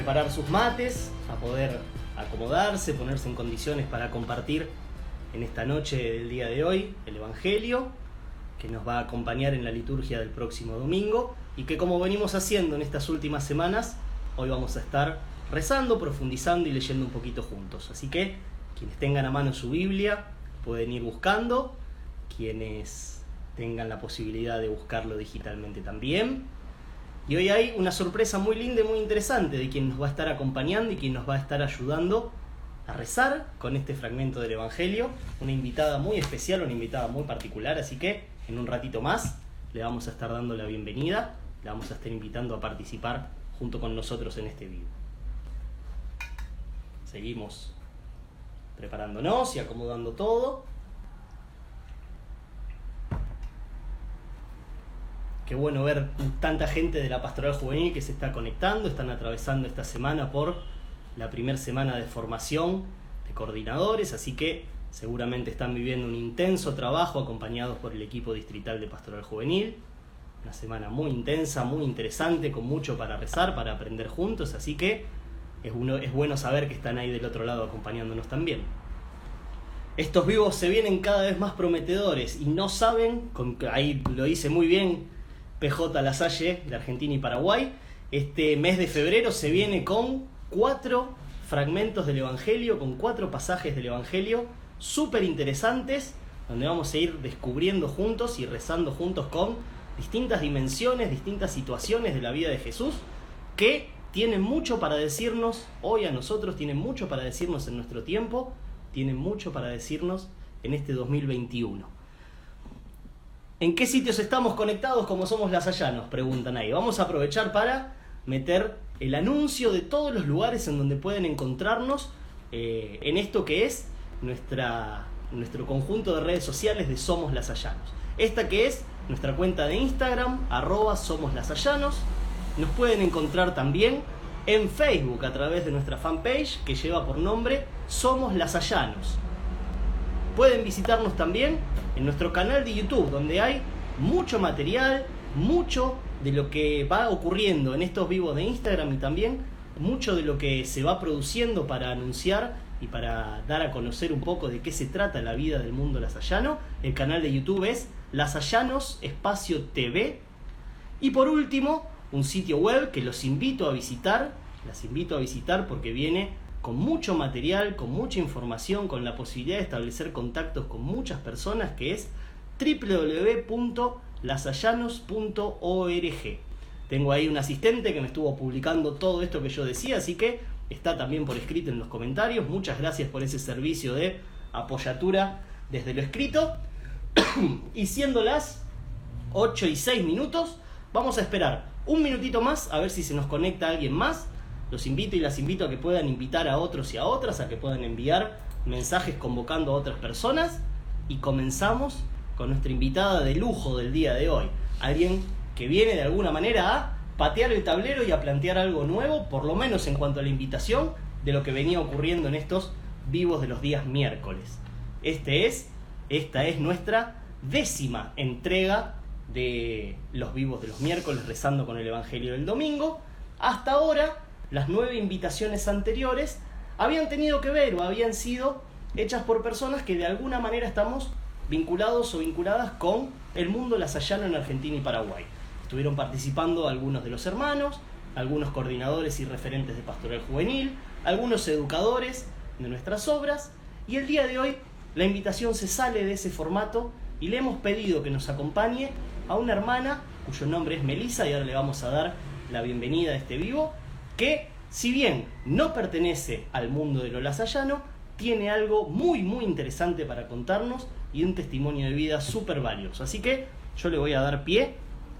preparar sus mates, a poder acomodarse, ponerse en condiciones para compartir en esta noche del día de hoy el Evangelio que nos va a acompañar en la liturgia del próximo domingo y que, como venimos haciendo en estas últimas semanas, hoy vamos a estar rezando, profundizando y leyendo un poquito juntos. Así que quienes tengan a mano su Biblia pueden ir buscando, quienes tengan la posibilidad de buscarlo digitalmente también. Y hoy hay una sorpresa muy linda y muy interesante de quien nos va a estar acompañando y quien nos va a estar ayudando a rezar con este fragmento del Evangelio. Una invitada muy especial, una invitada muy particular, así que en un ratito más le vamos a estar dando la bienvenida, le vamos a estar invitando a participar junto con nosotros en este vivo. Seguimos preparándonos y acomodando todo. Qué bueno ver tanta gente de la Pastoral Juvenil que se está conectando, están atravesando esta semana por la primera semana de formación de coordinadores, así que seguramente están viviendo un intenso trabajo acompañados por el equipo distrital de Pastoral Juvenil. Una semana muy intensa, muy interesante, con mucho para rezar, para aprender juntos, así que es bueno saber que están ahí del otro lado acompañándonos también. Estos vivos se vienen cada vez más prometedores y no saben, ahí lo dice muy bien PJ Lasalle de Argentina y Paraguay, este mes de febrero se viene con 4 fragmentos del Evangelio, con 4 pasajes del Evangelio súper interesantes, donde vamos a ir descubriendo juntos y rezando juntos con distintas dimensiones, distintas situaciones de la vida de Jesús, que tienen mucho para decirnos hoy a nosotros, tienen mucho para decirnos en nuestro tiempo, tienen mucho para decirnos en este 2021. ¿En qué sitios estamos conectados como somos lasallanos? Preguntan ahí. Vamos a aprovechar para meter el anuncio de todos los lugares en donde pueden encontrarnos en esto que es nuestro conjunto de redes sociales de Somos Lasallanos. Esta que es nuestra cuenta de Instagram, @SomosLasallanos. Nos pueden encontrar también en Facebook a través de nuestra fanpage que lleva por nombre Somos Lasallanos. Pueden visitarnos también en nuestro canal de YouTube, donde hay mucho material, mucho de lo que va ocurriendo en estos vivos de Instagram y también mucho de lo que se va produciendo para anunciar y para dar a conocer un poco de qué se trata la vida del mundo lasallano. El canal de YouTube es Lasallanos Espacio TV. Y por último, un sitio web que las invito a visitar porque viene con mucho material, con mucha información, con la posibilidad de establecer contactos con muchas personas, que es www.lasallanos.org. Tengo ahí un asistente que me estuvo publicando todo esto que yo decía, así que está también por escrito en los comentarios. Muchas gracias por ese servicio de apoyatura desde lo escrito. Y siendo las 8:06, vamos a esperar un minutito más a ver si se nos conecta alguien más. Los invito y las invito a que puedan invitar a otros y a otras, a que puedan enviar mensajes convocando a otras personas. Y comenzamos con nuestra invitada de lujo del día de hoy. Alguien que viene de alguna manera a patear el tablero y a plantear algo nuevo, por lo menos en cuanto a la invitación, de lo que venía ocurriendo en estos vivos de los días miércoles. Esta es nuestra 10ª entrega de los vivos de los miércoles, rezando con el Evangelio del domingo. Hasta ahora, las 9 invitaciones anteriores habían tenido que ver o habían sido hechas por personas que de alguna manera estamos vinculados o vinculadas con el mundo lasallano en Argentina y Paraguay. Estuvieron participando algunos de los hermanos, algunos coordinadores y referentes de Pastoral Juvenil, algunos educadores de nuestras obras, y el día de hoy la invitación se sale de ese formato y le hemos pedido que nos acompañe a una hermana cuyo nombre es Melisa, y ahora le vamos a dar la bienvenida a este vivo, que si bien no pertenece al mundo de lo lasallano, tiene algo muy muy interesante para contarnos y un testimonio de vida súper valioso. Así que yo le voy a dar pie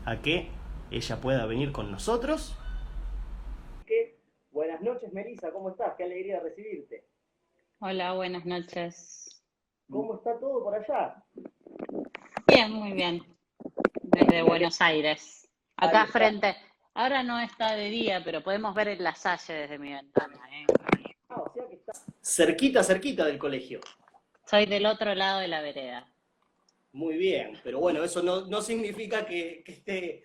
a que ella pueda venir con nosotros. Buenas noches, Melisa, ¿cómo estás? Qué alegría recibirte. Hola, buenas noches. ¿Cómo está todo por allá? Bien, muy bien. Desde Buenos Aires. Acá frente. Ahora no está de día, pero podemos ver el Lasalle desde mi ventana. O sea que está cerquita del colegio. Soy del otro lado de la vereda. Muy bien, pero bueno, eso no significa que esté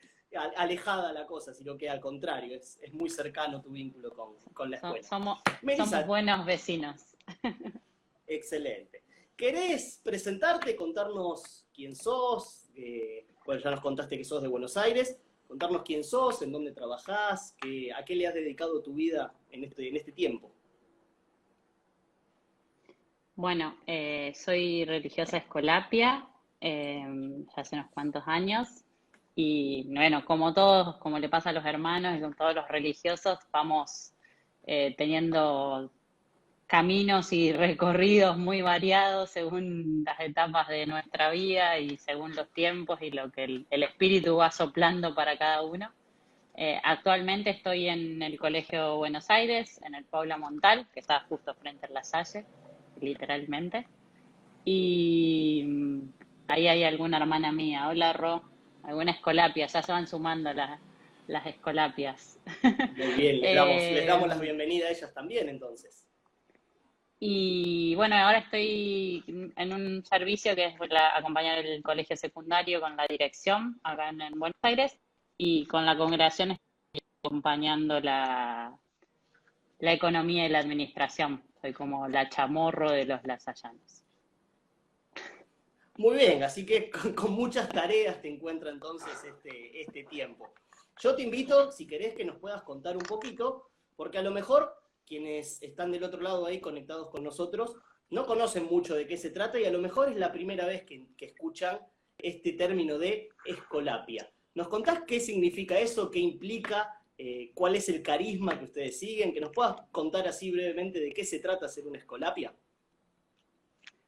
alejada la cosa, sino que al contrario, es muy cercano tu vínculo con la escuela. Somos Melissa, buenos vecinos. excelente. ¿Querés presentarte, contarnos quién sos? Bueno, ya nos contaste que sos de Buenos Aires. Contarnos quién sos, en dónde trabajás, a qué le has dedicado tu vida en este tiempo. Bueno, soy religiosa escolapia, ya hace unos cuantos años, y bueno, como todos, como le pasa a los hermanos y con todos los religiosos, vamos teniendo caminos y recorridos muy variados según las etapas de nuestra vida y según los tiempos y lo que el espíritu va soplando para cada uno. Actualmente estoy en el Colegio Buenos Aires, en el Paula Montal, que está justo frente a La Salle, literalmente. Y ahí hay alguna hermana mía. Hola, Ro. Alguna escolapia, ya se van sumando las escolapias. Muy bien, les damos la bienvenida a ellas también, entonces. Y bueno, ahora estoy en un servicio que es acompañar el colegio secundario con la dirección acá en Buenos Aires y con la congregación estoy acompañando la economía y la administración. Soy como la chamorro de los lasallanos. Muy bien, así que con muchas tareas te encuentra entonces este tiempo. Yo te invito, si querés, que nos puedas contar un poquito, porque a lo mejor quienes están del otro lado ahí conectados con nosotros no conocen mucho de qué se trata y a lo mejor es la primera vez que escuchan este término de escolapia. ¿Nos contás qué significa eso, qué implica, cuál es el carisma que ustedes siguen? Que nos puedas contar así brevemente de qué se trata ser una escolapia.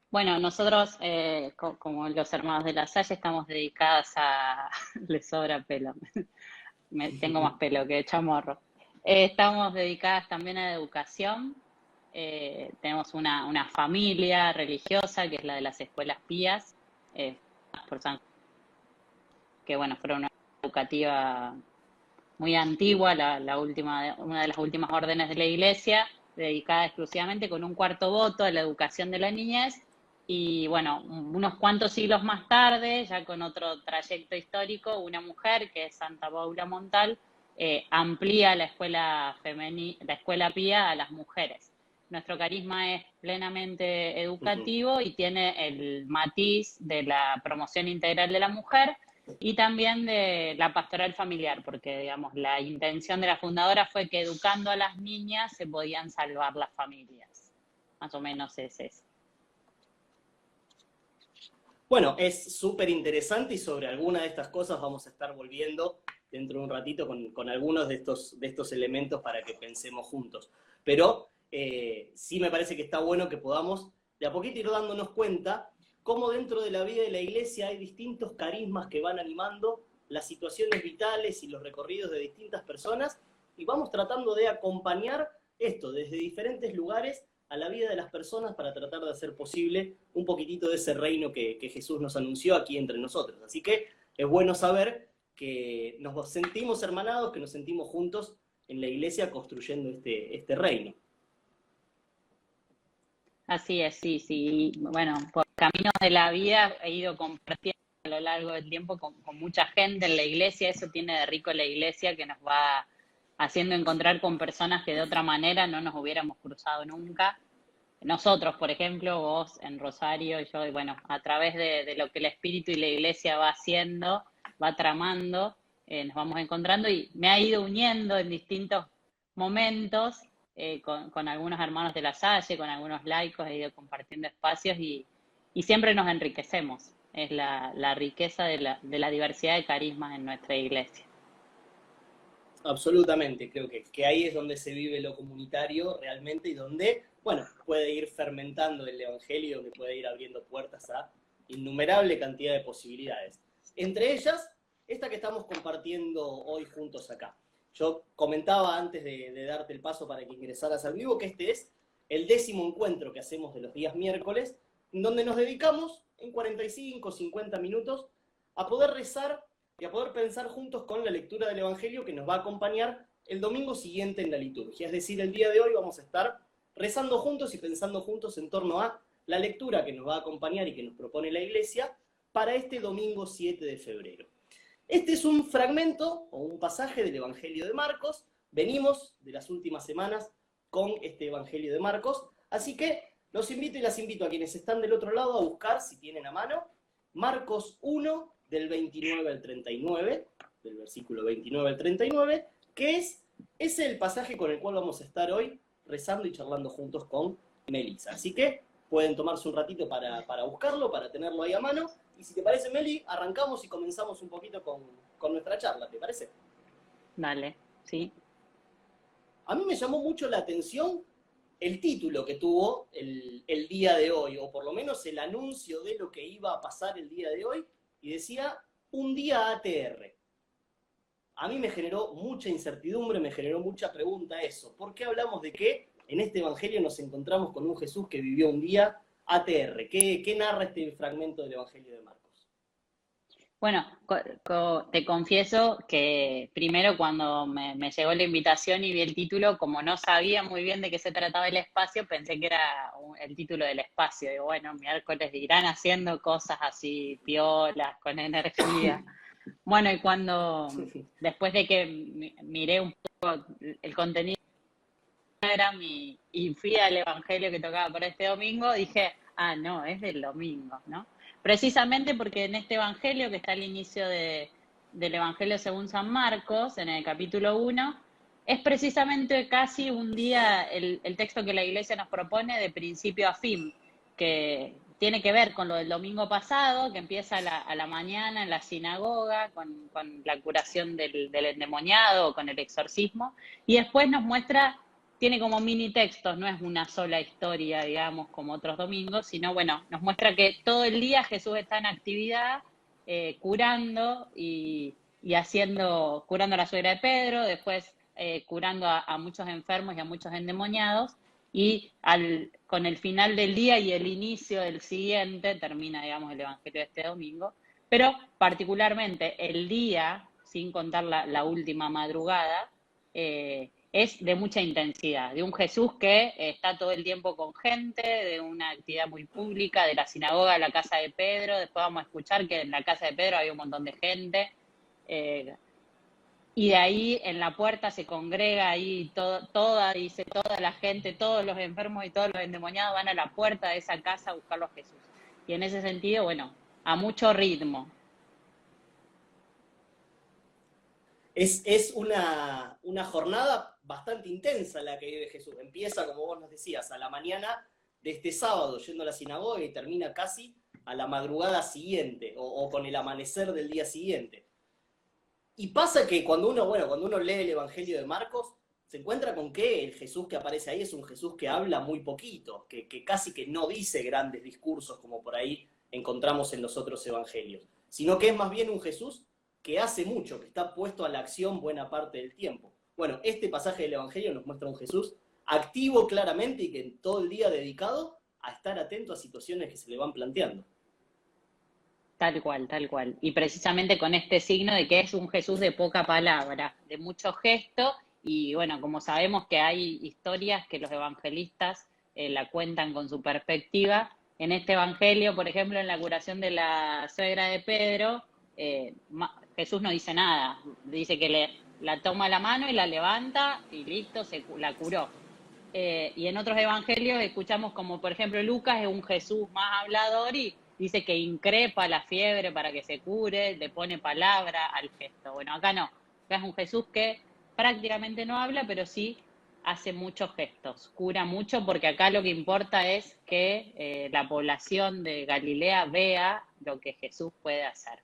Bueno, nosotros, como los hermanos de La Salle, estamos dedicadas a... Le sobra pelo. Tengo más pelo que chamorro. Estamos dedicadas también a la educación. Tenemos una familia religiosa, que es la de las escuelas pías, por San, que bueno, fueron una educativa muy antigua, una de las últimas órdenes de la Iglesia, dedicada exclusivamente con un cuarto voto a la educación de la niñez. Y bueno, unos cuantos siglos más tarde, ya con otro trayecto histórico, una mujer, que es Santa Paula Montal, amplía la escuela pía a las mujeres. Nuestro carisma es plenamente educativo y tiene el matiz de la promoción integral de la mujer y también de la pastoral familiar, porque digamos la intención de la fundadora fue que educando a las niñas se podían salvar las familias. Más o menos es eso. Bueno, es súper interesante y sobre alguna de estas cosas vamos a estar volviendo dentro de un ratito con algunos de estos elementos para que pensemos juntos. Pero sí me parece que está bueno que podamos de a poquito ir dándonos cuenta cómo dentro de la vida de la iglesia hay distintos carismas que van animando las situaciones vitales y los recorridos de distintas personas y vamos tratando de acompañar esto desde diferentes lugares a la vida de las personas para tratar de hacer posible un poquitito de ese reino que Jesús nos anunció aquí entre nosotros. Así que es bueno saber que nos sentimos hermanados, que nos sentimos juntos en la iglesia construyendo este reino. Así es, sí. Bueno, por caminos de la vida he ido compartiendo a lo largo del tiempo con mucha gente en la iglesia. Eso tiene de rico la iglesia, que nos va haciendo encontrar con personas que de otra manera no nos hubiéramos cruzado nunca. Nosotros, por ejemplo, vos en Rosario y yo, y bueno, a través de lo que el Espíritu y la Iglesia va haciendo, va tramando, nos vamos encontrando y me ha ido uniendo en distintos momentos con algunos hermanos de La Salle, con algunos laicos, he ido compartiendo espacios y siempre nos enriquecemos. Es la riqueza de la diversidad de carismas en nuestra iglesia. Absolutamente, creo que ahí es donde se vive lo comunitario realmente y donde, bueno, puede ir fermentando el evangelio, donde puede ir abriendo puertas a innumerable cantidad de posibilidades. Entre ellas, esta que estamos compartiendo hoy juntos acá. Yo comentaba antes de darte el paso para que ingresaras al vivo que este es el 10º encuentro que hacemos de los días miércoles, donde nos dedicamos en 45, 50 minutos a poder rezar y a poder pensar juntos con la lectura del Evangelio que nos va a acompañar el domingo siguiente en la liturgia. Es decir, el día de hoy vamos a estar rezando juntos y pensando juntos en torno a la lectura que nos va a acompañar y que nos propone la Iglesia para este domingo 7 de febrero. Este es un fragmento o un pasaje del Evangelio de Marcos. Venimos de las últimas semanas con este Evangelio de Marcos, así que los invito y las invito a quienes están del otro lado a buscar, si tienen a mano, Marcos 1, del 29 al 39, del versículo 29 al 39, que es el pasaje con el cual vamos a estar hoy rezando y charlando juntos con Melissa. Así que pueden tomarse un ratito para buscarlo, para tenerlo ahí a mano. Y si te parece, Meli, arrancamos y comenzamos un poquito con nuestra charla, ¿te parece? Dale, sí. A mí me llamó mucho la atención el título que tuvo el día de hoy, o por lo menos el anuncio de lo que iba a pasar el día de hoy, y decía, un día ATR. A mí me generó mucha incertidumbre, me generó mucha pregunta eso. ¿Por qué hablamos de que en este Evangelio nos encontramos con un Jesús que vivió un día ATR? ¿Qué narra este fragmento del Evangelio de Marcos? Bueno, te confieso que primero cuando me llegó la invitación y vi el título, como no sabía muy bien de qué se trataba el espacio, pensé que era el título del espacio. Y bueno, miércoles irán haciendo cosas así, piolas, con energía. Bueno, y después de que miré un poco el contenido de Instagram y fui al evangelio que tocaba para este domingo, dije, ah, no, es del domingo, ¿no? Precisamente porque en este evangelio, que está al inicio del evangelio según San Marcos, en el capítulo 1, es precisamente casi un día el texto que la iglesia nos propone de principio a fin, que tiene que ver con lo del domingo pasado, que empieza a la mañana en la sinagoga con la curación del endemoniado, con el exorcismo, y después nos muestra, tiene como mini textos, no es una sola historia, digamos, como otros domingos, sino, bueno, nos muestra que todo el día Jesús está en actividad, curando curando a la suegra de Pedro, después curando a muchos enfermos y a muchos endemoniados, y con el final del día y el inicio del siguiente termina, digamos, el Evangelio de este domingo, pero particularmente el día, sin contar la última madrugada, es de mucha intensidad, de un Jesús que está todo el tiempo con gente, de una actividad muy pública, de la sinagoga a la casa de Pedro. Después vamos a escuchar que en la casa de Pedro había un montón de gente, y de ahí en la puerta se congrega ahí toda la gente, todos los enfermos y todos los endemoniados van a la puerta de esa casa a buscarlo a Jesús. Y en ese sentido, bueno, a mucho ritmo. Es una jornada bastante intensa la que vive Jesús. Empieza, como vos nos decías, a la mañana de este sábado yendo a la sinagoga y termina casi a la madrugada siguiente o con el amanecer del día siguiente. Y pasa que cuando uno lee el Evangelio de Marcos, se encuentra con que el Jesús que aparece ahí es un Jesús que habla muy poquito, que casi que no dice grandes discursos como por ahí encontramos en los otros evangelios, sino que es más bien un Jesús que hace mucho, que está puesto a la acción buena parte del tiempo. Bueno, este pasaje del Evangelio nos muestra un Jesús activo claramente y que todo el día dedicado a estar atento a situaciones que se le van planteando. Tal cual, tal cual. Y precisamente con este signo de que es un Jesús de poca palabra, de mucho gesto, y bueno, como sabemos que hay historias que los evangelistas la cuentan con su perspectiva, en este evangelio, por ejemplo, en la curación de la suegra de Pedro, Jesús no dice nada, dice que la toma la mano y la levanta y listo, la curó. Y en otros evangelios escuchamos como, por ejemplo, Lucas es un Jesús más hablador y dice que increpa la fiebre para que se cure, le pone palabra al gesto. Bueno, acá no. Acá es un Jesús que prácticamente no habla, pero sí hace muchos gestos, cura mucho, porque acá lo que importa es que la población de Galilea vea lo que Jesús puede hacer.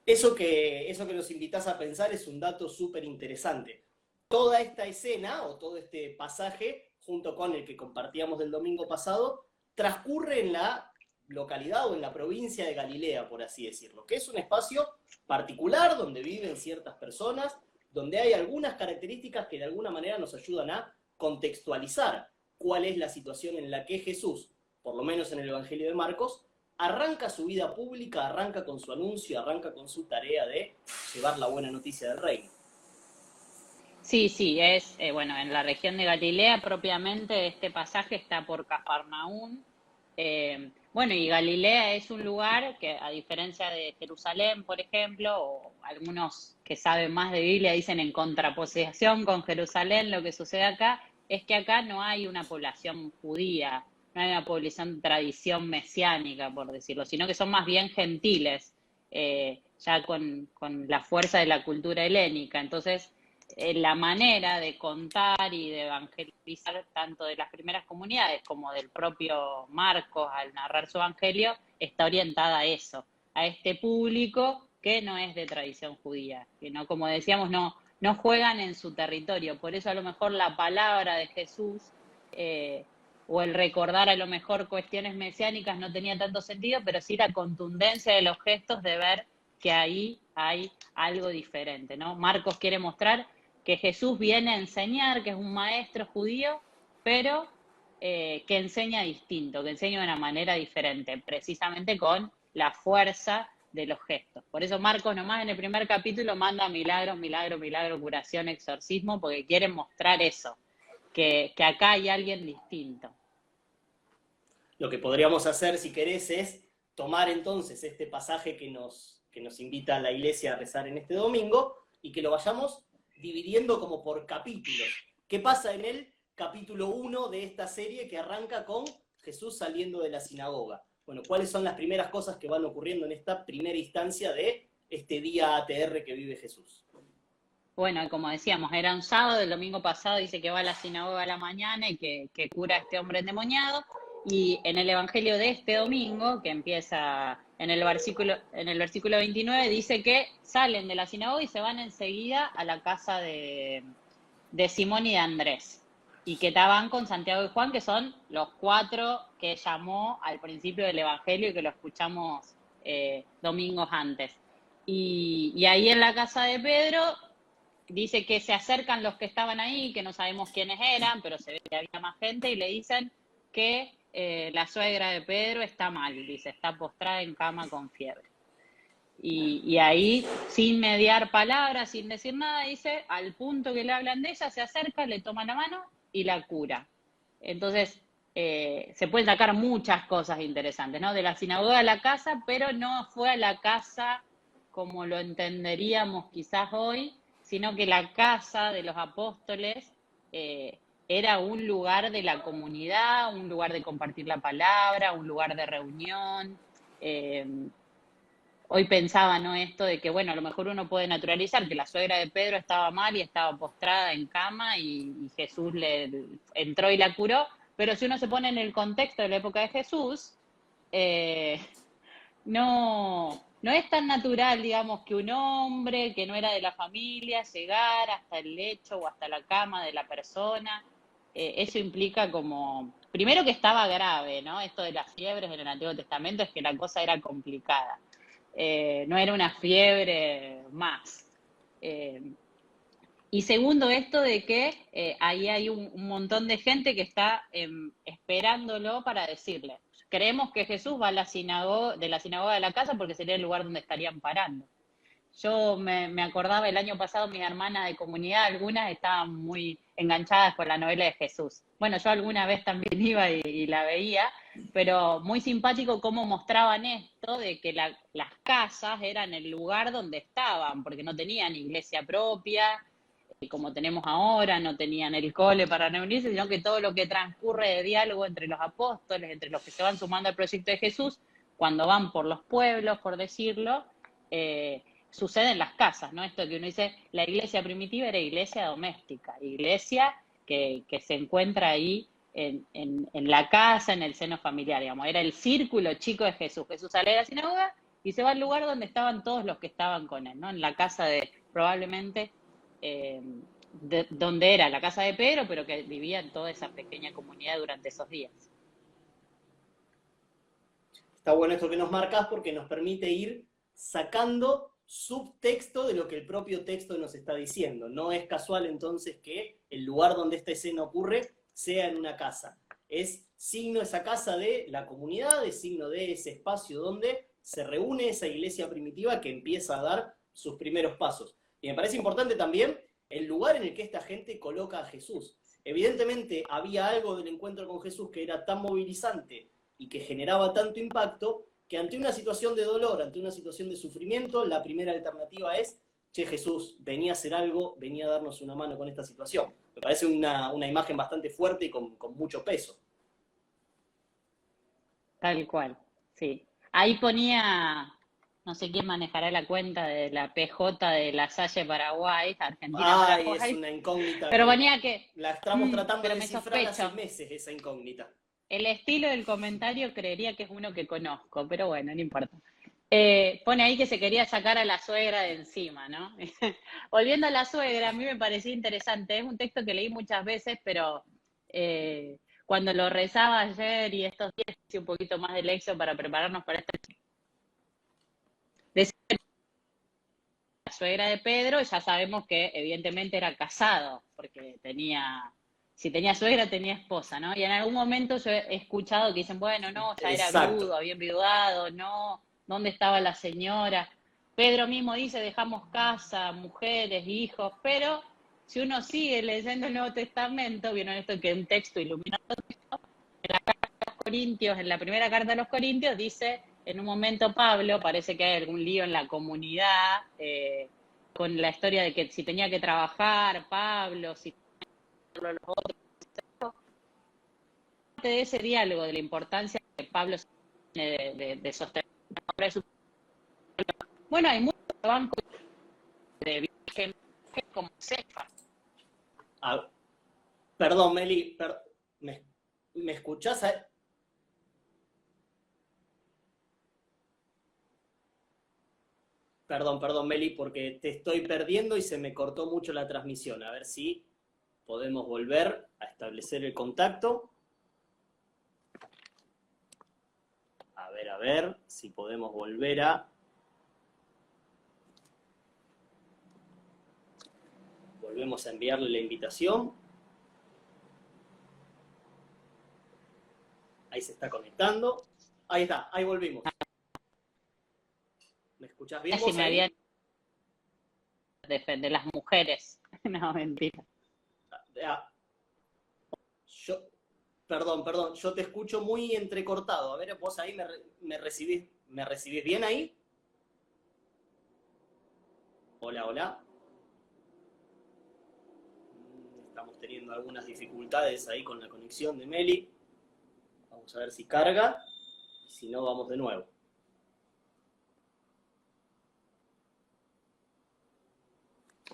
Eso que nos invitas a pensar es un dato súper interesante. Toda esta escena o todo este pasaje, junto con el que compartíamos del domingo pasado, transcurre en la localidad o en la provincia de Galilea, por así decirlo, que es un espacio particular donde viven ciertas personas, donde hay algunas características que de alguna manera nos ayudan a contextualizar cuál es la situación en la que Jesús, por lo menos en el Evangelio de Marcos, arranca su vida pública, arranca con su anuncio, arranca con su tarea de llevar la buena noticia del reino. Sí, sí, bueno, en la región de Galilea propiamente este pasaje está por Cafarnaún. Bueno, y Galilea es un lugar que, a diferencia de Jerusalén, por ejemplo, o algunos que saben más de Biblia dicen en contraposición con Jerusalén, lo que sucede acá es que acá no hay una población judía, no hay una población tradición mesiánica, por decirlo, sino que son más bien gentiles, ya con la fuerza de la cultura helénica. Entonces, la manera de contar y de evangelizar tanto de las primeras comunidades como del propio Marcos al narrar su evangelio está orientada a eso, a este público que no es de tradición judía, que no, como decíamos, no juegan en su territorio. Por eso a lo mejor la palabra de Jesús o el recordar a lo mejor cuestiones mesiánicas no tenía tanto sentido, pero sí la contundencia de los gestos de ver que ahí hay algo diferente, ¿no? Marcos quiere mostrar que Jesús viene a enseñar, que es un maestro judío, pero que enseña distinto, que enseña de una manera diferente, precisamente con la fuerza de los gestos. Por eso Marcos nomás en el primer capítulo manda milagros, milagro, milagro, curación, exorcismo, porque quiere mostrar eso, que acá hay alguien distinto. Lo que podríamos hacer, si querés, es tomar entonces este pasaje que nos invita a la iglesia a rezar en este domingo y que lo vayamos dividiendo como por capítulos. ¿Qué pasa en el capítulo 1 de esta serie que arranca con Jesús saliendo de la sinagoga? Bueno, ¿cuáles son las primeras cosas que van ocurriendo en esta primera instancia de este día ATR que vive Jesús? Bueno, como decíamos, era un sábado, el domingo pasado dice que va a la sinagoga a la mañana y que cura a este hombre endemoniado. Y en el Evangelio de este domingo, que empieza en el versículo 29, dice que salen de la sinagoga y se van enseguida a la casa de Simón y de Andrés. Y que estaban con Santiago y Juan, que son los 4 que llamó al principio del Evangelio y que lo escuchamos domingos antes. Y ahí en la casa de Pedro dice que se acercan los que estaban ahí, que no sabemos quiénes eran, pero se ve que había más gente, y le dicen que la suegra de Pedro está mal, dice, está postrada en cama con fiebre. Y ahí, sin mediar palabras, sin decir nada, dice, al punto que le hablan de ella, se acerca, le toma la mano y la cura. Entonces, se pueden sacar muchas cosas interesantes, ¿no? De la sinagoga a la casa, pero no fue a la casa como lo entenderíamos quizás hoy, sino que la casa de los apóstoles era un lugar de la comunidad, un lugar de compartir la palabra, un lugar de reunión. Hoy pensaba, ¿no? Esto de que, bueno, a lo mejor uno puede naturalizar que la suegra de Pedro estaba mal y estaba postrada en cama y Jesús le entró y la curó, pero si uno se pone en el contexto de la época de Jesús, no es tan natural, digamos, que un hombre que no era de la familia llegara hasta el lecho o hasta la cama de la persona. Eso implica como, primero que estaba grave, ¿no? Esto de las fiebres en el Antiguo Testamento es que la cosa era complicada. No era una fiebre más. Y segundo, esto de que ahí hay un montón de gente que está esperándolo para decirle. Creemos que Jesús va a de la sinagoga de la casa porque sería el lugar donde estarían parando. Yo me acordaba el año pasado, mis hermanas de comunidad, algunas estaban muy enganchadas con la novela de Jesús. Bueno, yo alguna vez también iba y la veía, pero muy simpático cómo mostraban esto de que las casas eran el lugar donde estaban, porque no tenían iglesia propia, como tenemos ahora, no tenían el cole para reunirse, sino que todo lo que transcurre de diálogo entre los apóstoles, entre los que se van sumando al proyecto de Jesús, cuando van por los pueblos, por decirlo, sucede en las casas, ¿no? Esto que uno dice, la iglesia primitiva era iglesia doméstica, iglesia que se encuentra ahí en la casa, en el seno familiar, digamos, era el círculo chico de Jesús. Jesús sale de la sinagoga y se va al lugar donde estaban todos los que estaban con él, ¿no? En la casa de, probablemente, donde era la casa de Pedro, pero que vivía en toda esa pequeña comunidad durante esos días. Está bueno esto que nos marcas porque nos permite ir sacando subtexto de lo que el propio texto nos está diciendo. No es casual entonces que el lugar donde esta escena ocurre sea en una casa. Es signo esa casa de la comunidad, es signo de ese espacio donde se reúne esa iglesia primitiva que empieza a dar sus primeros pasos. Y me parece importante también el lugar en el que esta gente coloca a Jesús. Evidentemente había algo del encuentro con Jesús que era tan movilizante y que generaba tanto impacto que ante una situación de dolor, ante una situación de sufrimiento, la primera alternativa es, che, Jesús, venía a hacer algo, venía a darnos una mano con esta situación. Me parece una imagen bastante fuerte y con mucho peso. Tal cual, sí. Ahí ponía, no sé quién manejará la cuenta de la PJ de La Salle Paraguay, Ay, es Argentina-Paraguay, una incógnita pero que ponía que, la estamos tratando de pero me descifrar hace sospecho. meses, esa incógnita. El estilo del comentario creería que es uno que conozco, pero bueno, no importa. Pone ahí que se quería sacar a la suegra de encima, ¿no? Volviendo a la suegra, a mí me parecía interesante. Es un texto que leí muchas veces, pero cuando lo rezaba ayer y estos días hice un poquito más de lección para prepararnos para esta. Decía la suegra de Pedro, ya sabemos que evidentemente era casado, porque si tenía suegra, tenía esposa, ¿no? Y en algún momento yo he escuchado que dicen, bueno, no, ya era Exacto. viudo, había enviudado, no, ¿dónde estaba la señora? Pedro mismo dice, dejamos casa, mujeres, hijos, pero si uno sigue leyendo el Nuevo Testamento, vieron esto que un texto ilumina otro texto, en la carta a los Corintios, en la primera carta a los Corintios dice, en un momento Pablo, parece que hay algún lío en la comunidad, con la historia de que si tenía que trabajar, Pablo, si tenía que los otros, parte de ese diálogo, de la importancia que Pablo tiene de sostener la obra de su. Bueno, hay muchos bancos de viaje como Cefa. Ah, perdón, Meli, ¿me escuchás? Perdón, Meli, porque te estoy perdiendo y se me cortó mucho la transmisión. A ver si podemos volver a establecer el contacto. A ver si podemos volver a... Volvemos a enviarle la invitación. Ahí se está conectando. Ahí está, ahí volvimos. ¿Me escuchás bien Si vos me ahí? habían de las mujeres. No, mentira. Ah, yo, perdón, yo te escucho muy entrecortado. A ver, vos ahí me recibís bien ahí. Hola, hola. Estamos teniendo algunas dificultades ahí con la conexión de Meli. Vamos a ver si carga. Y si no, vamos de nuevo.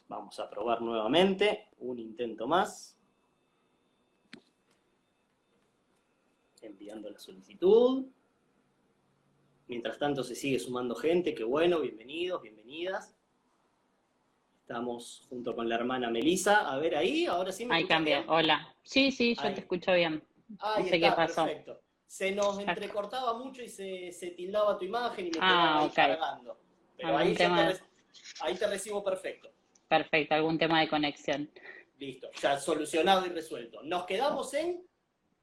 Vamos a probar nuevamente. Un intento más. Enviando la solicitud. Mientras tanto se sigue sumando gente. Qué bueno, bienvenidos, bienvenidas. Estamos junto con la hermana Melisa. A ver ahí, ahora sí me Ahí escuchas cambia. bien. Hola. Sí, yo Ahí. te escucho bien. No Ahí sé qué está, pasó. perfecto. Se nos entrecortaba mucho y se tildaba tu imagen y me quedaba ahí Ok. cargando. Pero Algún ahí yo tema. ahí te recibo perfecto. Perfecto, algún tema de conexión. Listo, ya solucionado y resuelto. Nos quedamos en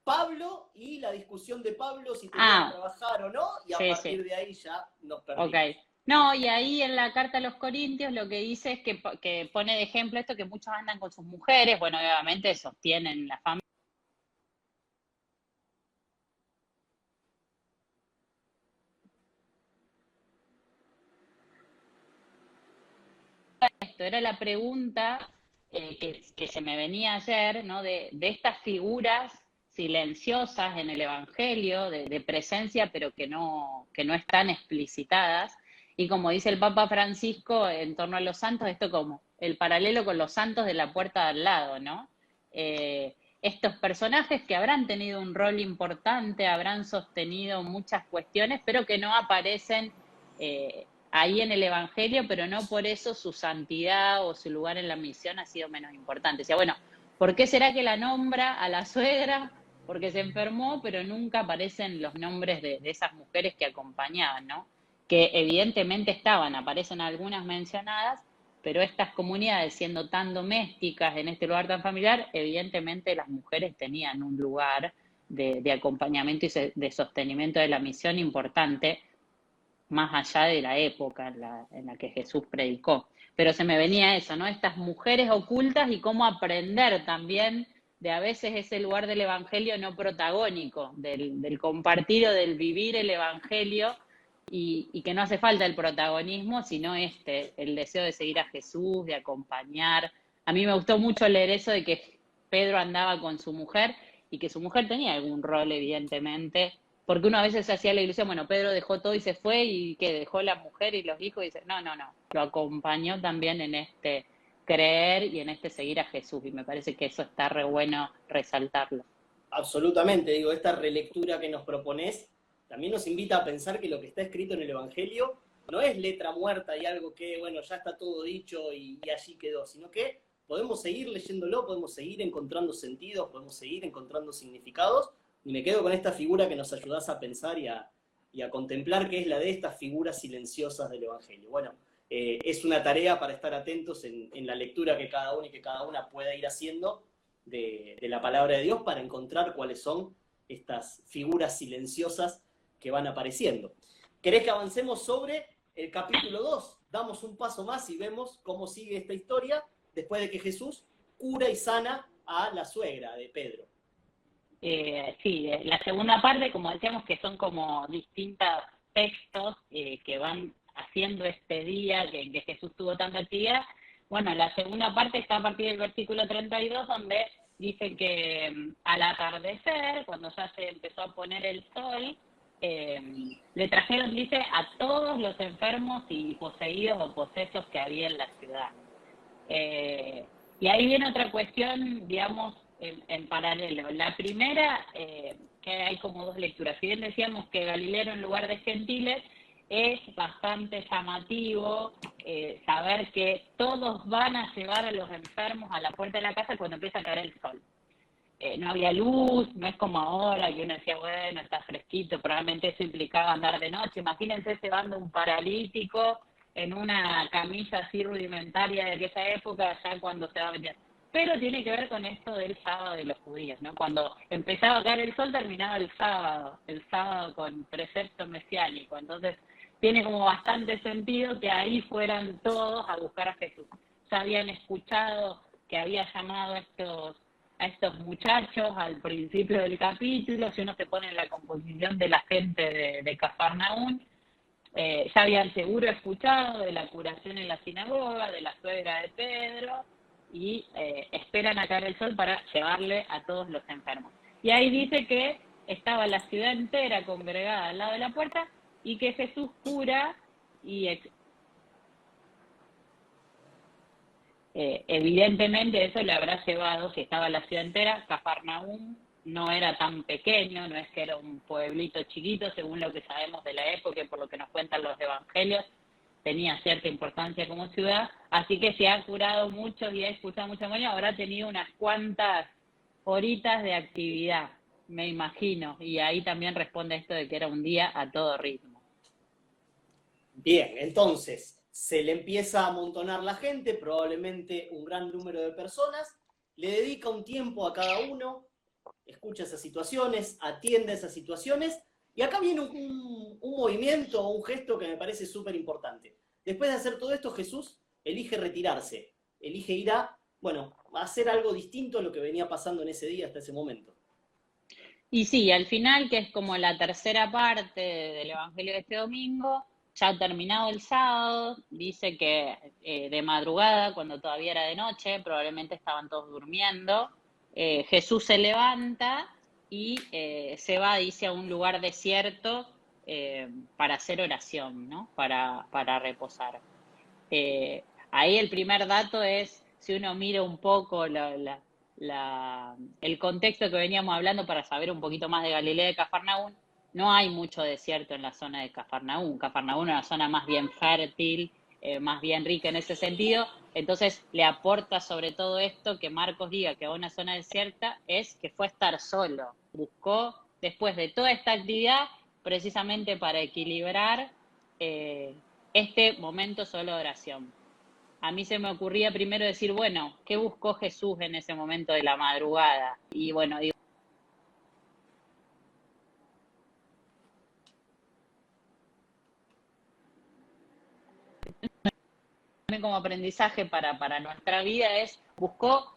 Pablo y la discusión de Pablo si tenía que trabajar o no, y a partir de ahí ya nos perdimos. Ok. No, y ahí en la carta a los Corintios lo que dice es que pone de ejemplo esto que muchos andan con sus mujeres, bueno, obviamente sostienen la familia. Esto era la pregunta que se me venía ayer, ¿no? De estas figuras silenciosas en el Evangelio, de presencia, pero que no están explicitadas. Y como dice el Papa Francisco en torno a los santos, esto como el paralelo con los santos de la puerta de al lado, ¿no? Estos personajes que habrán tenido un rol importante, habrán sostenido muchas cuestiones, pero que no aparecen ahí en el Evangelio, pero no por eso su santidad o su lugar en la misión ha sido menos importante. O sea, bueno, ¿por qué será que la nombra a la suegra? Porque se enfermó, pero nunca aparecen los nombres de esas mujeres que acompañaban, ¿no? Que evidentemente aparecen algunas mencionadas, pero estas comunidades siendo tan domésticas en este lugar tan familiar, evidentemente las mujeres tenían un lugar de acompañamiento y de sostenimiento de la misión importante, más allá de la época en la que Jesús predicó. Pero se me venía eso, ¿no? Estas mujeres ocultas y cómo aprender también de a veces ese lugar del evangelio no protagónico, del compartido, del vivir el evangelio, y que no hace falta el protagonismo, sino el deseo de seguir a Jesús, de acompañar. A mí me gustó mucho leer eso de que Pedro andaba con su mujer y que su mujer tenía algún rol, evidentemente, porque uno a veces hacía la ilusión, bueno, Pedro dejó todo y se fue, y que dejó la mujer y los hijos, y dice, no, lo acompañó también en creer y en seguir a Jesús, y me parece que eso está re bueno resaltarlo. Absolutamente, digo, esta relectura que nos propones también nos invita a pensar que lo que está escrito en el Evangelio no es letra muerta y algo que, bueno, ya está todo dicho y allí quedó, sino que podemos seguir leyéndolo, podemos seguir encontrando sentidos, podemos seguir encontrando significados, y me quedo con esta figura que nos ayudás a pensar y a contemplar, que es la de estas figuras silenciosas del Evangelio. Bueno, es una tarea para estar atentos en la lectura que cada uno y que cada una pueda ir haciendo de la palabra de Dios, para encontrar cuáles son estas figuras silenciosas que van apareciendo. ¿Querés que avancemos sobre el capítulo 2? Damos un paso más y vemos cómo sigue esta historia después de que Jesús cura y sana a la suegra de Pedro. Sí, la segunda parte, como decíamos, que son como distintos textos que van haciendo este día que Jesús tuvo tanta actividad. Bueno, la segunda parte está a partir del versículo 32, donde dice que al atardecer, cuando ya se empezó a poner el sol, le trajeron, dice, a todos los enfermos y poseídos o posesos que había en la ciudad. Y ahí viene otra cuestión, digamos, en paralelo. La primera, que hay como dos lecturas. Si bien decíamos que Galilea era un lugar de gentiles, es bastante llamativo saber que todos van a llevar a los enfermos a la puerta de la casa cuando empieza a caer el sol. No había luz, no es como ahora que uno decía, bueno, está fresquito, probablemente eso implicaba andar de noche. Imagínense llevando un paralítico en una camilla así rudimentaria de aquella época, ya cuando se va a meter. Pero tiene que ver con esto del sábado de los judíos, ¿no? Cuando empezaba a caer el sol, terminaba el sábado con precepto mesiánico. Entonces, tiene como bastante sentido que ahí fueran todos a buscar a Jesús. Ya habían escuchado que había llamado a estos muchachos al principio del capítulo. Si uno se pone en la composición de la gente de Cafarnaún, ya habían seguro escuchado de la curación en la sinagoga, de la suegra de Pedro, y esperan a caer el sol para llevarle a todos los enfermos. Y ahí dice que estaba la ciudad entera congregada al lado de la puerta y que Jesús cura y evidentemente eso le habrá llevado, si estaba la ciudad entera, Cafarnaúm no era tan pequeño, no es que era un pueblito chiquito, según lo que sabemos de la época y por lo que nos cuentan los evangelios, tenía cierta importancia como ciudad, así que se ha curado mucho y ha escuchado mucho, habrá tenido unas cuantas horitas de actividad, me imagino, y ahí también responde esto de que era un día a todo ritmo. Bien, entonces se le empieza a amontonar la gente, probablemente un gran número de personas, le dedica un tiempo a cada uno, escucha esas situaciones, atiende esas situaciones, y acá viene un movimiento o un gesto que me parece súper importante. Después de hacer todo esto, Jesús elige retirarse, elige ir a hacer algo distinto a lo que venía pasando en ese día hasta ese momento. Y sí, al final, que es como la tercera parte del Evangelio de este domingo, ya terminado el sábado, dice que de madrugada, cuando todavía era de noche, probablemente estaban todos durmiendo, Jesús se levanta y se va, dice, a un lugar desierto para hacer oración, ¿no? Para reposar. Ahí el primer dato es, si uno mira un poco el contexto que veníamos hablando para saber un poquito más de Galilea de Cafarnaún, no hay mucho desierto en la zona de Cafarnaún. Cafarnaún es una zona más bien fértil, más bien rica en ese sentido. Entonces le aporta sobre todo esto que Marcos diga que a una zona desierta es que fue estar solo. Buscó, después de toda esta actividad, precisamente para equilibrar este momento solo de oración. A mí se me ocurría primero decir, bueno, ¿qué buscó Jesús en ese momento de la madrugada? Y bueno, digo, también como aprendizaje para nuestra vida es, buscó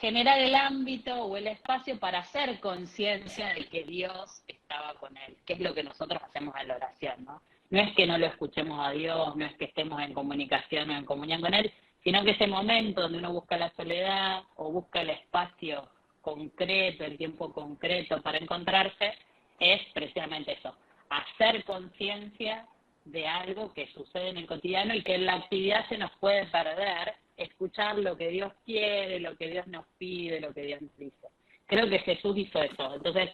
generar el ámbito o el espacio para hacer conciencia de que Dios estaba con él, que es lo que nosotros hacemos en la oración, ¿no? No es que no lo escuchemos a Dios, no es que estemos en comunicación o en comunión con Él, sino que ese momento donde uno busca la soledad o busca el espacio concreto, el tiempo concreto para encontrarse, es precisamente eso, hacer conciencia de algo que sucede en el cotidiano y que en la actividad se nos puede perder, escuchar lo que Dios quiere, lo que Dios nos pide, lo que Dios nos dice. Creo que Jesús hizo eso. Entonces,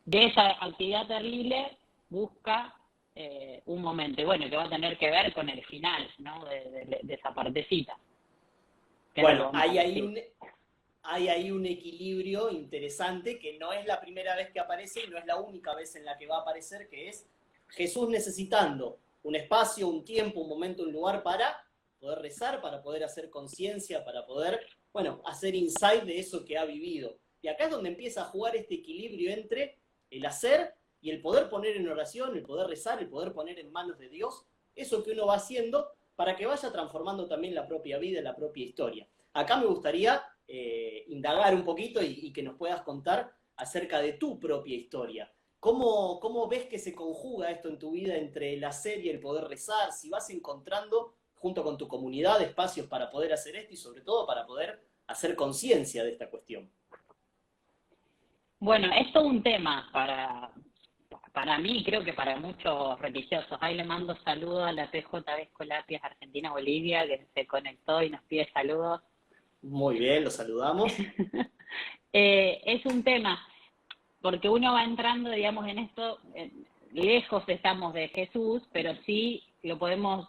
de esa actividad terrible busca un momento, y bueno, que va a tener que ver con el final, ¿no? De esa partecita. Bueno, hay ahí un equilibrio interesante que no es la primera vez que aparece y no es la única vez en la que va a aparecer, que es Jesús necesitando un espacio, un tiempo, un momento, un lugar para poder rezar, para poder hacer conciencia, para poder, bueno, hacer insight de eso que ha vivido. Y acá es donde empieza a jugar este equilibrio entre el hacer y el poder poner en oración, el poder rezar, el poder poner en manos de Dios eso que uno va haciendo para que vaya transformando también la propia vida, la propia historia. Acá me gustaría indagar un poquito y que nos puedas contar acerca de tu propia historia. ¿Cómo ves que se conjuga esto en tu vida entre el hacer y el poder rezar? Si vas encontrando, junto con tu comunidad, espacios para poder hacer esto y sobre todo para poder hacer conciencia de esta cuestión. Bueno, es todo un tema para mí, creo que para muchos religiosos. Ahí le mando saludos a la PJ Escolapias Argentina Bolivia, que se conectó y nos pide saludos. Muy bien, los saludamos. Es un tema, porque uno va entrando, digamos, en esto, lejos estamos de Jesús, pero sí lo podemos...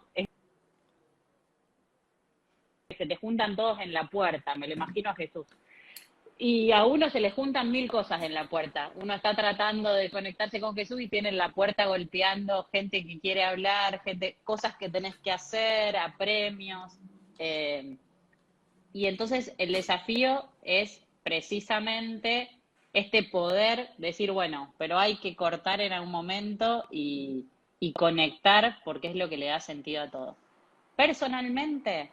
Se te juntan todos en la puerta, me lo imagino a Jesús. Y a uno se le juntan 1000 cosas en la puerta. Uno está tratando de conectarse con Jesús y tiene la puerta golpeando gente que quiere hablar, cosas que tenés que hacer, apremios. Y entonces el desafío es precisamente este poder decir, bueno, pero hay que cortar en algún momento y conectar porque es lo que le da sentido a todo. Personalmente,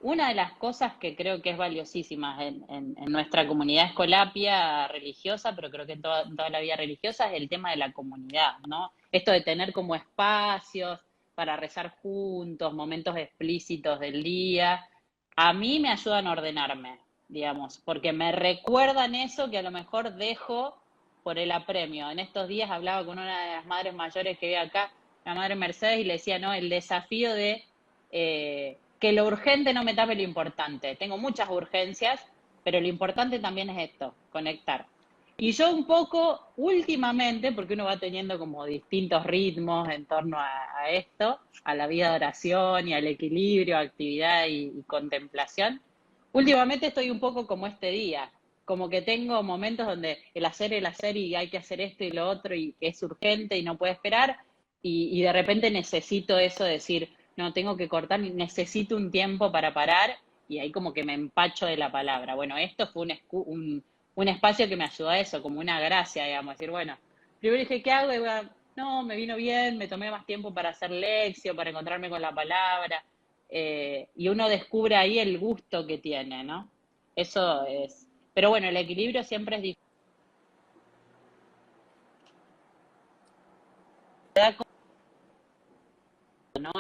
una de las cosas que creo que es valiosísima en nuestra comunidad escolapia religiosa, pero creo que en toda la vida religiosa, es el tema de la comunidad, ¿no? Esto de tener como espacios para rezar juntos, momentos explícitos del día, a mí me ayudan a ordenarme, digamos, porque me recuerdan eso que a lo mejor dejo por el apremio. En estos días hablaba con una de las madres mayores que vive acá, la madre Mercedes, y le decía, no, el desafío de... que lo urgente no me tape lo importante. Tengo muchas urgencias, pero lo importante también es esto, conectar. Y yo un poco, últimamente, porque uno va teniendo como distintos ritmos en torno a esto, a la vida de oración y al equilibrio, actividad y contemplación, últimamente estoy un poco como este día, como que tengo momentos donde el hacer y hay que hacer esto y lo otro y que es urgente y no puede esperar, y de repente necesito eso de decir, no, tengo que cortar, necesito un tiempo para parar, y ahí como que me empacho de la palabra. Bueno, esto fue un espacio que me ayudó a eso, como una gracia, digamos, decir, bueno, primero dije, ¿qué hago? Y bueno, no, me vino bien, me tomé más tiempo para hacer lección, para encontrarme con la palabra, y uno descubre ahí el gusto que tiene, ¿no? Eso es. Pero bueno, el equilibrio siempre es difícil, ¿no?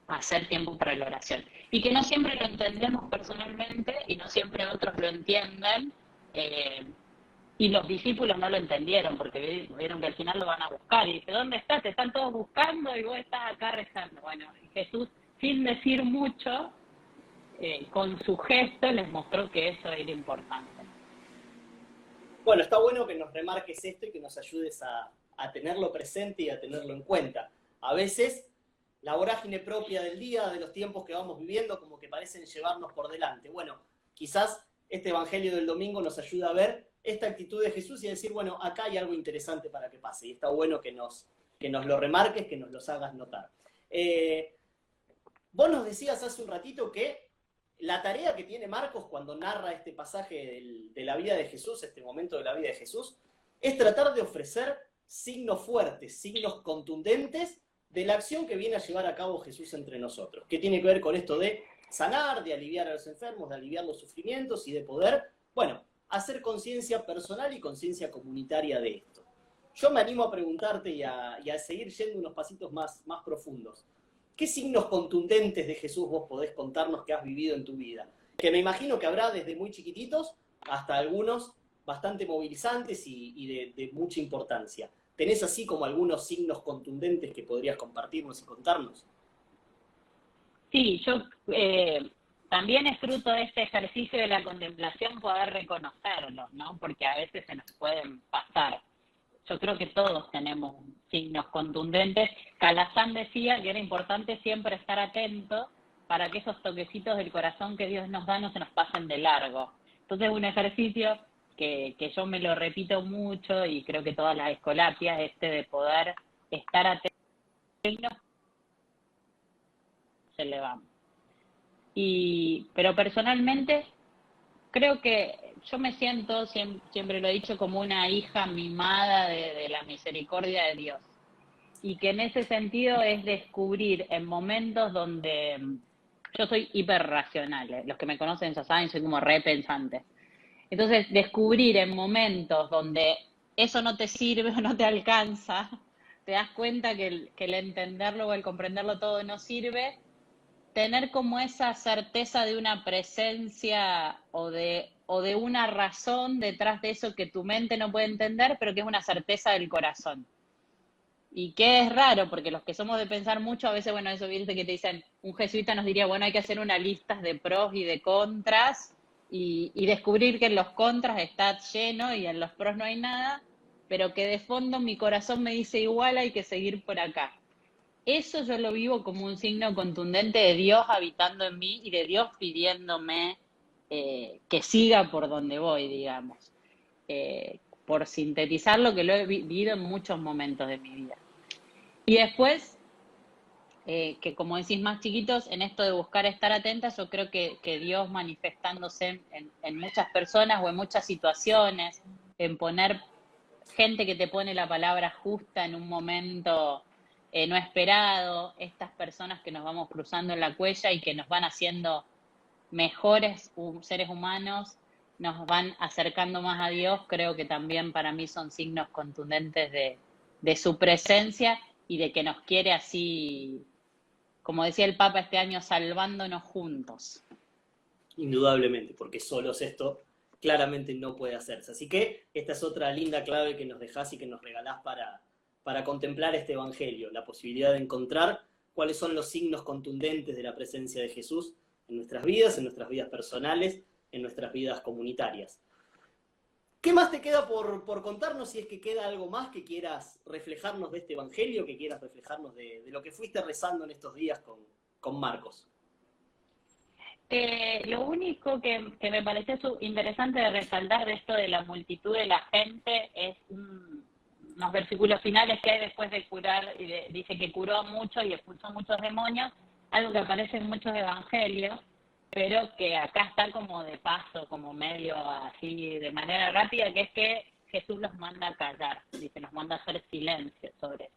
Hacer tiempo para la oración. Y que no siempre lo entendemos personalmente y no siempre otros lo entienden. Y los discípulos no lo entendieron porque vieron que al final lo van a buscar. Y dice, ¿dónde estás? Te están todos buscando y vos estás acá rezando. Bueno, Jesús, sin decir mucho, con su gesto les mostró que eso era importante. Bueno, está bueno que nos remarques esto y que nos ayudes a tenerlo presente y a tenerlo en cuenta. A veces la vorágine propia del día, de los tiempos que vamos viviendo, como que parecen llevarnos por delante. Bueno, quizás este Evangelio del domingo nos ayuda a ver esta actitud de Jesús y a decir, bueno, acá hay algo interesante para que pase. Y está bueno que nos lo remarques, que nos los hagas notar. Vos nos decías hace un ratito que la tarea que tiene Marcos cuando narra este pasaje de la vida de Jesús, este momento de la vida de Jesús, es tratar de ofrecer signos fuertes, signos contundentes de la acción que viene a llevar a cabo Jesús entre nosotros, que tiene que ver con esto de sanar, de aliviar a los enfermos, de aliviar los sufrimientos y de poder, bueno, hacer conciencia personal y conciencia comunitaria de esto. Yo me animo a preguntarte y a seguir yendo unos pasitos más profundos. ¿Qué signos contundentes de Jesús vos podés contarnos que has vivido en tu vida? Que me imagino que habrá desde muy chiquititos hasta algunos bastante movilizantes y de mucha importancia. ¿Tenés así como algunos signos contundentes que podrías compartirnos y contarnos? Sí, yo también es fruto de este ejercicio de la contemplación poder reconocerlo, ¿no? Porque a veces se nos pueden pasar. Yo creo que todos tenemos signos contundentes. Calazán decía que era importante siempre estar atento para que esos toquecitos del corazón que Dios nos da no se nos pasen de largo. Entonces, un ejercicio que yo me lo repito mucho y creo que todas las escolapias, de poder estar atento se le va. Pero personalmente creo que yo me siento, siempre lo he dicho, como una hija mimada de la misericordia de Dios. Y que en ese sentido es descubrir en momentos donde yo soy hiperracional. Los que me conocen ya saben, soy como repensante. Entonces, descubrir en momentos donde eso no te sirve o no te alcanza, te das cuenta que el entenderlo o el comprenderlo todo no sirve, tener como esa certeza de una presencia o de una razón detrás de eso que tu mente no puede entender, pero que es una certeza del corazón. Y que es raro, porque los que somos de pensar mucho, a veces, bueno, eso viste que te dicen, un jesuita nos diría, bueno, hay que hacer una lista de pros y de contras, y descubrir que en los contras está lleno y en los pros no hay nada, pero que de fondo mi corazón me dice igual hay que seguir por acá. Eso yo lo vivo como un signo contundente de Dios habitando en mí y de Dios pidiéndome que siga por donde voy, digamos. Por sintetizar lo que lo he vivido en muchos momentos de mi vida. Y después, que como decís, más chiquitos, en esto de buscar estar atentas, yo creo que Dios manifestándose en muchas personas o en muchas situaciones, en poner gente que te pone la palabra justa en un momento no esperado, estas personas que nos vamos cruzando en la cuella y que nos van haciendo mejores seres humanos, nos van acercando más a Dios, creo que también para mí son signos contundentes de su presencia y de que nos quiere así, como decía el Papa este año, salvándonos juntos. Indudablemente, porque solos esto claramente no puede hacerse. Así que esta es otra linda clave que nos dejás y que nos regalás para contemplar este Evangelio, la posibilidad de encontrar cuáles son los signos contundentes de la presencia de Jesús en nuestras vidas personales, en nuestras vidas comunitarias. ¿Qué más te queda por contarnos, si es que queda algo más que quieras reflejarnos de este Evangelio, que quieras reflejarnos de lo que fuiste rezando en estos días con Marcos? Lo único que me pareció interesante de resaltar de esto de la multitud de la gente es unos versículos finales que hay después de curar, y dice que curó mucho y expulsó muchos demonios, algo que aparece en muchos evangelios, pero que acá está como de paso, como medio así, de manera rápida, que es que Jesús los manda a callar, dice, nos manda a hacer silencio sobre eso.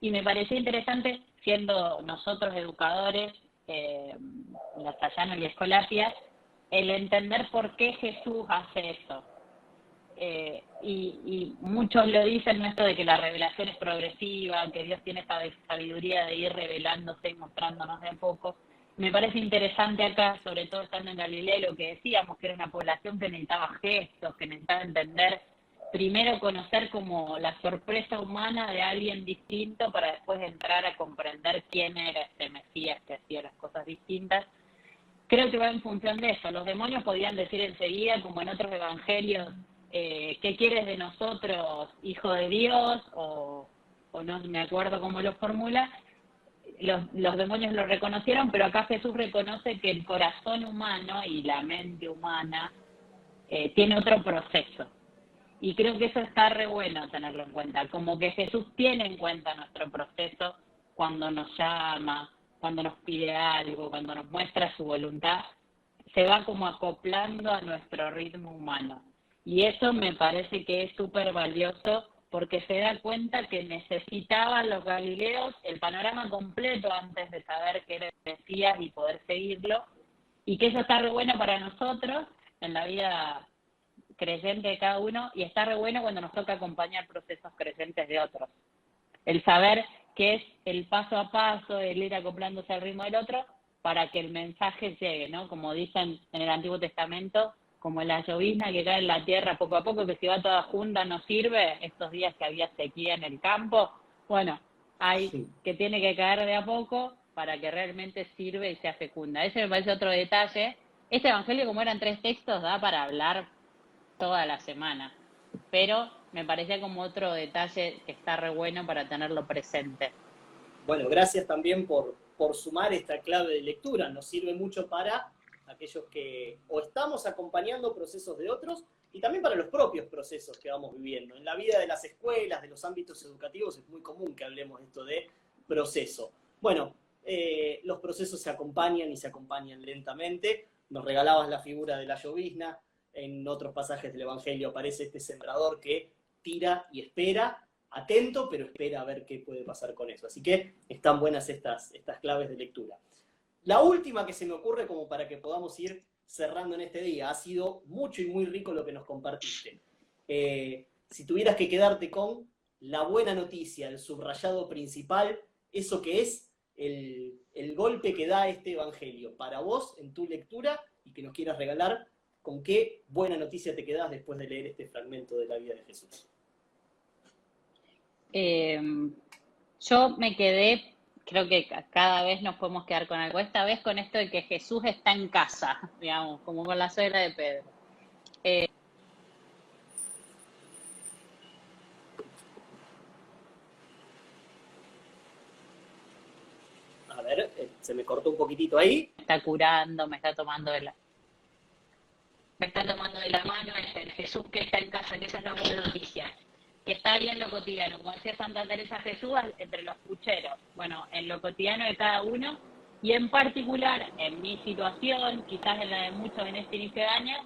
Y me pareció interesante, siendo nosotros educadores, Lasallano y Escolapia, el entender por qué Jesús hace eso. Y muchos lo dicen, ¿no? Esto de que la revelación es progresiva, que Dios tiene esa sabiduría de ir revelándose y mostrándonos de a poco. Me parece interesante acá, sobre todo estando en Galilea, lo que decíamos, que era una población que necesitaba gestos, que necesitaba entender, primero conocer como la sorpresa humana de alguien distinto para después entrar a comprender quién era este Mesías que hacía las cosas distintas. Creo que va en función de eso. Los demonios podían decir enseguida, como en otros evangelios, ¿qué quieres de nosotros, hijo de Dios? O no me acuerdo cómo lo formula. Los demonios lo reconocieron, pero acá Jesús reconoce que el corazón humano y la mente humana tiene otro proceso. Y creo que eso está re bueno tenerlo en cuenta, como que Jesús tiene en cuenta nuestro proceso cuando nos llama, cuando nos pide algo, cuando nos muestra su voluntad, se va como acoplando a nuestro ritmo humano. Y eso me parece que es súper valioso porque se da cuenta que necesitaban los galileos el panorama completo antes de saber que era el Mesías y poder seguirlo, Y que eso está re bueno para nosotros en la vida creyente de cada uno, y está re bueno cuando nos toca acompañar procesos creyentes de otros. El saber qué es el paso a paso, el ir acoplándose al ritmo del otro, para que el mensaje llegue, ¿no? Como dicen en el Antiguo Testamento, como la llovizna que cae en la tierra poco a poco, que si va toda junta no sirve, estos días que había sequía en el campo, bueno, hay que tiene que caer de a poco para que realmente sirve y sea fecunda. Ese me parece otro detalle. Este evangelio, como eran 3 textos, da para hablar toda la semana, pero me parecía como otro detalle que está re bueno para tenerlo presente. Bueno, gracias también por sumar esta clave de lectura. Nos sirve mucho para aquellos que o estamos acompañando procesos de otros y también para los propios procesos que vamos viviendo. En la vida de las escuelas, de los ámbitos educativos, es muy común que hablemos esto de proceso. Bueno, los procesos se acompañan y se acompañan lentamente. Nos regalabas la figura de la llovizna. En otros pasajes del Evangelio aparece este sembrador que tira y espera, atento, pero espera a ver qué puede pasar con eso. Así que están buenas estas claves de lectura. La última que se me ocurre como para que podamos ir cerrando en este día, ha sido mucho y muy rico lo que nos compartiste. Si tuvieras que quedarte con la buena noticia, el subrayado principal, eso que es el golpe que da este Evangelio para vos en tu lectura y que nos quieras regalar, ¿con qué buena noticia te quedás después de leer este fragmento de la vida de Jesús? Yo me quedé, creo que cada vez nos podemos quedar con algo, esta vez con esto de que Jesús está en casa, digamos, como con la suegra de Pedro. A ver, se me cortó un poquitito ahí. Me está curando, me está tomando de la mano, es el Jesús que está en casa, que esa es la buena noticia. Que está ahí en lo cotidiano, como decía Santa Teresa Jesús, entre los pucheros. Bueno, en lo cotidiano de cada uno, y en particular en mi situación, quizás en la de muchos en este inicio de año,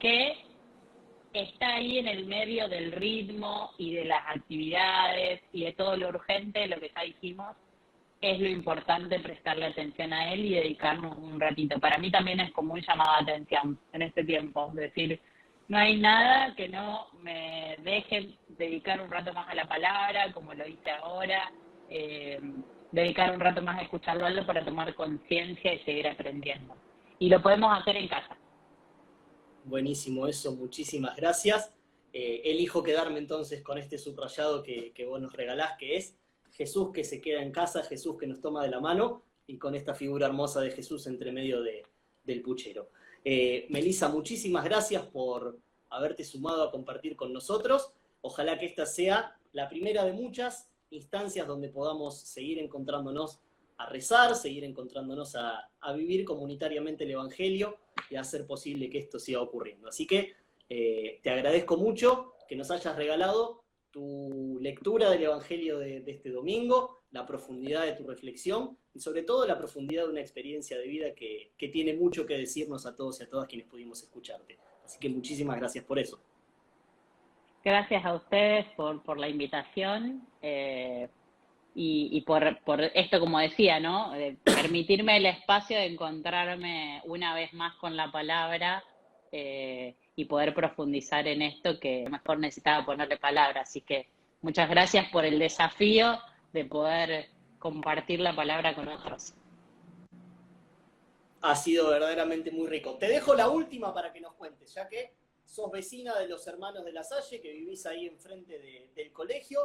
que está ahí en el medio del ritmo y de las actividades y de todo lo urgente, lo que ya dijimos, es lo importante prestarle atención a él y dedicarnos un ratito. Para mí también es como un llamado de atención en este tiempo, es decir, no hay nada que no me deje dedicar un rato más a la palabra, como lo hice ahora, dedicar un rato más a escucharlo a él para tomar conciencia y seguir aprendiendo. Y lo podemos hacer en casa. Buenísimo eso, muchísimas gracias. Elijo quedarme entonces con este subrayado que vos nos regalás, que es Jesús que se queda en casa, Jesús que nos toma de la mano, y con esta figura hermosa de Jesús entre medio del puchero. Melissa, muchísimas gracias por haberte sumado a compartir con nosotros. Ojalá que esta sea la primera de muchas instancias donde podamos seguir encontrándonos a rezar, seguir encontrándonos a vivir comunitariamente el Evangelio y a hacer posible que esto siga ocurriendo. Así que te agradezco mucho que nos hayas regalado tu lectura del Evangelio de este domingo, la profundidad de tu reflexión y sobre todo la profundidad de una experiencia de vida que tiene mucho que decirnos a todos y a todas quienes pudimos escucharte. Así que muchísimas gracias por eso. Gracias a ustedes por la invitación y por esto, como decía, ¿no? Permitirme el espacio de encontrarme una vez más con la palabra y poder profundizar en esto que mejor necesitaba ponerle palabra. Así que muchas gracias por el desafío de poder compartir la palabra con otros. Ha sido verdaderamente muy rico. Te dejo la última para que nos cuentes, ya que sos vecina de los hermanos de La Salle, que vivís ahí enfrente del colegio.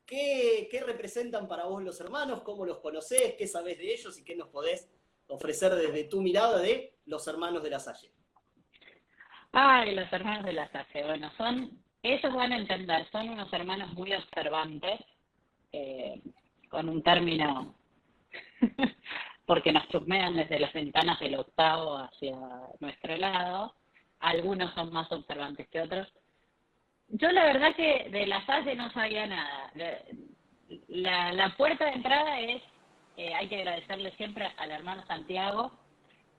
¿Qué representan para vos los hermanos? ¿Cómo los conocés? ¿Qué sabés de ellos? ¿Y qué nos podés ofrecer desde tu mirada de los hermanos de La Salle? Ay, los hermanos de La Salle. Bueno, ellos van a entender, son unos hermanos muy observantes, con un término, porque nos chusmean desde las ventanas del octavo hacia nuestro lado. Algunos son más observantes que otros. Yo la verdad que de La Salle no sabía nada. La puerta de entrada es, hay que agradecerle siempre al hermano Santiago.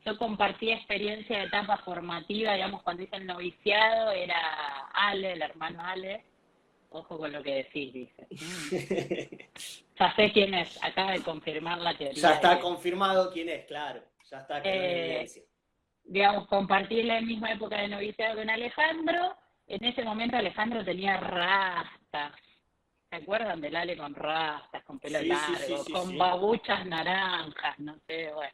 Yo compartí experiencia de etapa formativa, digamos, cuando hice el noviciado, era Ale, el hermano Ale. Ojo con lo que decís, dice. Ya sé quién es, acaba de confirmar la teoría. Ya está confirmado quién es, claro. Ya está aquí en la evidencia. digamos, compartí la misma época de noviciado con Alejandro. En ese momento Alejandro tenía rastas. ¿Se acuerdan del Ale con rastas, con pelo Sí, sí, sí, largo, sí, con sí. babuchas naranjas, no sé, bueno?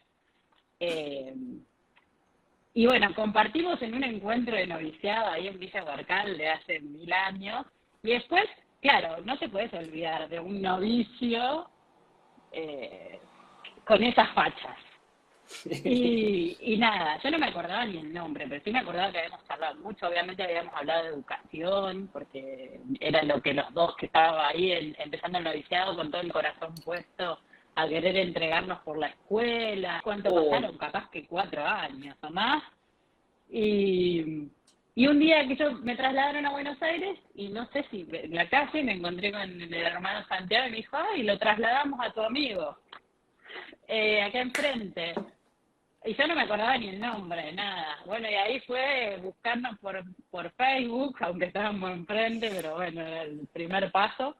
Y bueno, compartimos en un encuentro de noviciado ahí en Villa Barcal de hace 1000 años. Y después, claro, no te puedes olvidar de un novicio con esas fachas. Y nada, yo no me acordaba ni el nombre, pero sí me acordaba que habíamos hablado mucho. Obviamente habíamos hablado de educación, porque era lo que los dos que estábamos ahí empezando el noviciado con todo el corazón puesto a querer entregarnos por la escuela. ¿Cuánto pasaron? Capaz que 4 años o más. Y un día que yo me trasladaron a Buenos Aires, y no sé si en la calle me encontré con el hermano Santiago y me dijo, ay, lo trasladamos a tu amigo, acá enfrente. Y yo no me acordaba ni el nombre, nada. Bueno, y ahí fue buscarnos por Facebook, aunque estábamos enfrente, pero bueno, era el primer paso.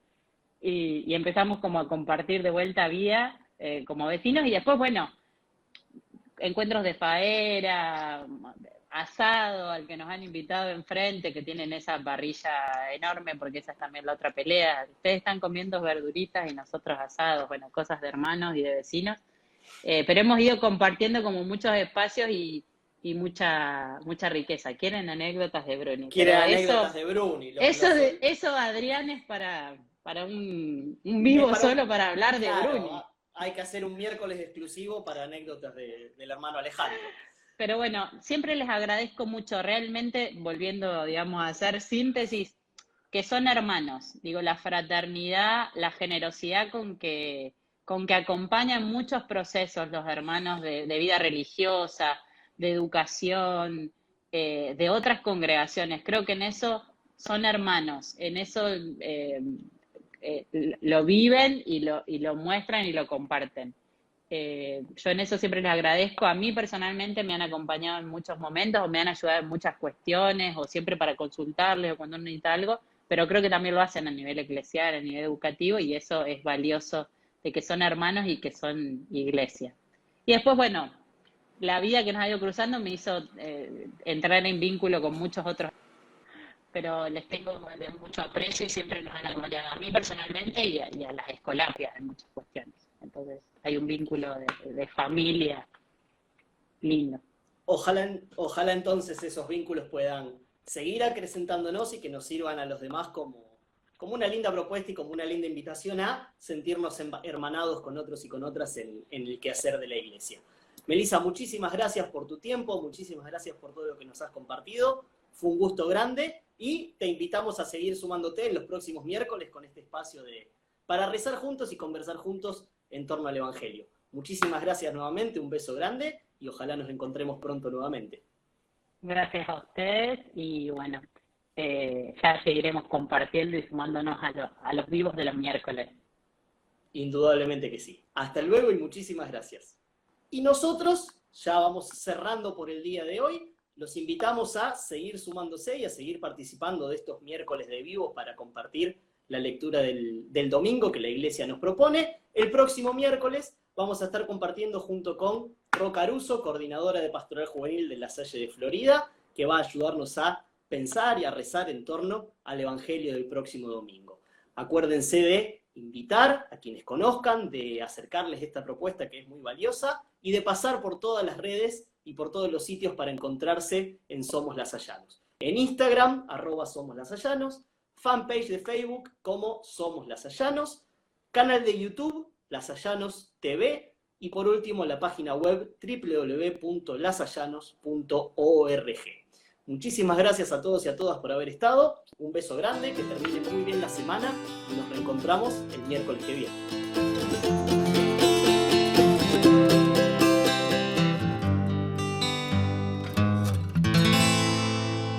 Y empezamos como a compartir de vuelta vida como vecinos, y después, bueno, encuentros de faera, asado al que nos han invitado enfrente, que tienen esa parrilla enorme, porque esa es también la otra pelea. Ustedes están comiendo verduritas y nosotros asados, bueno, cosas de hermanos y de vecinos. Pero hemos ido compartiendo como muchos espacios y mucha riqueza. ¿Quieren anécdotas de Bruni? Quieren Pero anécdotas de Bruni. eso, Adrián, es para un Es vivo para solo para hablar de claro, Bruni. hay que hacer un miércoles exclusivo para anécdotas del hermano Alejandro. Pero bueno, siempre les agradezco mucho, realmente, volviendo, digamos, a hacer síntesis, que son hermanos. Digo, la fraternidad, la generosidad con que acompañan muchos procesos los hermanos de vida religiosa, de educación, de otras congregaciones. Creo que en eso son hermanos, en eso lo viven y lo muestran y lo comparten. Yo en eso siempre les agradezco. A mí personalmente me han acompañado en muchos momentos o me han ayudado en muchas cuestiones o siempre para consultarles o cuando uno necesita algo, pero creo que también lo hacen a nivel eclesial, a nivel educativo, y eso es valioso, de que son hermanos y que son iglesia. Y después, bueno, la vida que nos ha ido cruzando me hizo entrar en vínculo con muchos otros, pero les tengo de mucho aprecio y siempre nos han acompañado a mí personalmente y a las escolapias en muchas cuestiones. Entonces hay un vínculo de familia lindo. Ojalá entonces esos vínculos puedan seguir acrecentándonos y que nos sirvan a los demás como una linda propuesta y como una linda invitación a sentirnos hermanados con otros y con otras en el quehacer de la iglesia. Melissa, muchísimas gracias por tu tiempo, muchísimas gracias por todo lo que nos has compartido. Fue un gusto grande y te invitamos a seguir sumándote en los próximos miércoles con este espacio para rezar juntos y conversar juntos en torno al Evangelio. Muchísimas gracias nuevamente, un beso grande y ojalá nos encontremos pronto nuevamente. Gracias a ustedes y bueno, ya seguiremos compartiendo y sumándonos a los vivos de los miércoles. Indudablemente que sí. Hasta luego y muchísimas gracias. Y nosotros ya vamos cerrando por el día de hoy. Los invitamos a seguir sumándose y a seguir participando de estos miércoles de vivo para compartir la lectura del domingo que la iglesia nos propone. El próximo miércoles vamos a estar compartiendo junto con Ro Caruso, coordinadora de Pastoral Juvenil de La Salle de Florida, que va a ayudarnos a pensar y a rezar en torno al Evangelio del próximo domingo. Acuérdense de invitar a quienes conozcan, de acercarles esta propuesta que es muy valiosa y de pasar por todas las redes y por todos los sitios para encontrarse en Somos Lasallanos. En Instagram, @SomosLasallanos, fanpage de Facebook como Somos Lasallanos, canal de YouTube, Lasallanos TV, y por último la página web www.lasallanos.org. Muchísimas gracias a todos y a todas por haber estado. Un beso grande, que termine muy bien la semana y nos reencontramos el miércoles que viene.